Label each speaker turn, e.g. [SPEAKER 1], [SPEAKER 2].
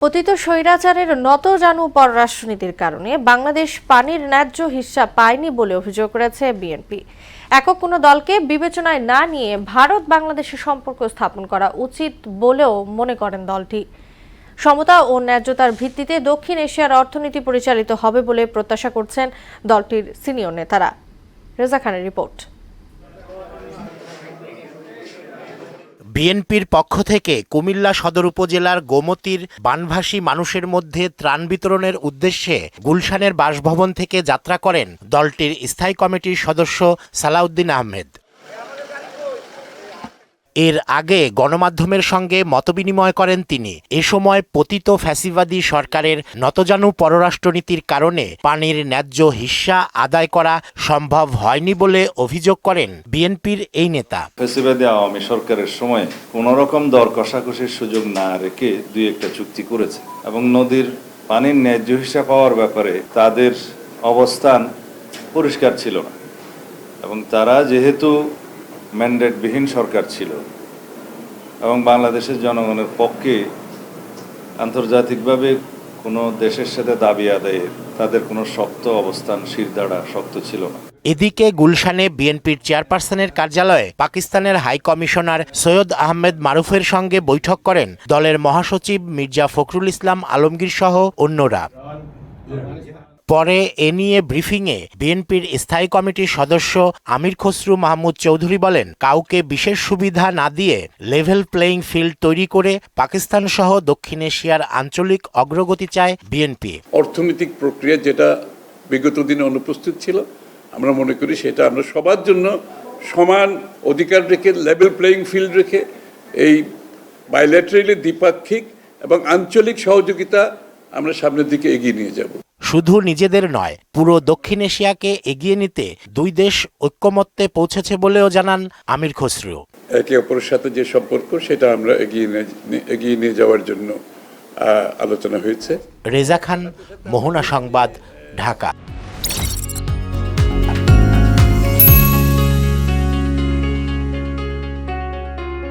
[SPEAKER 1] পতিত স্বৈরাচারের নতজানু পররাষ্ট্রনীতির কারণে বাংলাদেশ পানির ন্যায্য হিস্সা পায়নি বলে অভিযোগ করেছে বিএনপি। একক কোনো দলকে বিবেচনায় না নিয়ে ভারত বাংলাদেশের সম্পর্ক স্থাপন করা উচিত বলেও মনে করেন দলটি। সমতা ও ন্যায্যতার ভিত্তিতে দক্ষিণ এশিয়ার অর্থনীতি পরিচালিত হবে বলে প্রত্যাশা করছেন দলটির সিনিয়র নেতারা। রেজা খানের রিপোর্ট।
[SPEAKER 2] বিএনপির পক্ষ থেকে কুমিল্লা সদর উপজেলার গোমতীর বানভাসী মানুষের মধ্যে ত্রাণ বিতরণের উদ্দেশ্যে গুলশানের বাসভবন থেকে যাত্রা করেন দলটির স্থায়ী কমিটির সদস্য সালাউদ্দিন আহমেদ। এর আগে গণমাধ্যমের সঙ্গে মতবিনিময় করেন তিনি। এ সময় পতিত ফ্যাসিবাদী সরকারের নতজানু পররাষ্ট্রনীতির কারণে পানির ন্যায্য হিস্সা আদায় করা সম্ভব হয়নি বলে অভিযোগ করেন বিএনপির এই নেতা।
[SPEAKER 3] ফ্যাসিবাদী আওয়ামী সরকারের সময় কোনো রকম দর কষাকষির সুযোগ না রেখে দুই একটা চুক্তি করেছে এবং নদীর পানির ন্যায্য হিস্সা পাওয়ার ব্যাপারে তাদের অবস্থান পরিষ্কার ছিল না এবং তারা যেহেতু ম্যান্ডেটবিহীন সরকার ছিল এবং বাংলাদেশের জনগণের পক্ষে আন্তর্জাতিকভাবে কোনো দেশের সাথে দাবি আদায়ে তাদের কোনো শক্ত অবস্থান শিরদাঁড়া শক্ত ছিল না।
[SPEAKER 2] এদিকে গুলশানে বিএনপির চেয়ারপারসনের কার্যালয়ে পাকিস্তানের হাই কমিশনার সৈয়দ আহমেদ মারুফের সঙ্গে বৈঠক করেন দলের মহাসচিব মির্জা ফখরুল ইসলাম আলমগীর সহ অন্যরা। পরে এ নিয়ে ব্রিফিংয়ে বিএনপির স্থায়ী কমিটির সদস্য আমির খসরু মাহমুদ চৌধুরী বলেন, কাউকে বিশেষ সুবিধা না দিয়ে লেভেল প্লেইং ফিল্ড তৈরি করে পাকিস্তান সহ দক্ষিণ এশিয়ার আঞ্চলিক অগ্রগতি চায় বিএনপি।
[SPEAKER 4] অর্থনৈতিক প্রক্রিয়া যেটা বিগত দিনে অনুপস্থিত ছিল, আমরা মনে করি সেটা আমরা সবার জন্য সমান অধিকার রেখে লেভেল প্লেইং ফিল্ড রেখে এই বাইল্যাটারালি দ্বিপাক্ষিক এবং আঞ্চলিক সহযোগিতা আমরা সামনের দিকে এগিয়ে নিয়ে যাব।
[SPEAKER 2] শুধু নিজেদের নয়, পুরো দক্ষিণ এশিয়াকে এগিয়ে নিতে দুই দেশ ঐক্যমত্যে পৌঁছেছে বলেও জানান আমির খসরু।
[SPEAKER 4] একে অপরের সাথে যে সম্পর্ক সেটা আমরা এগিয়ে নিয়ে যাওয়ার জন্য আলোচনা হয়েছে।
[SPEAKER 2] রেজা খান, মোহনা সংবাদ, ঢাকা।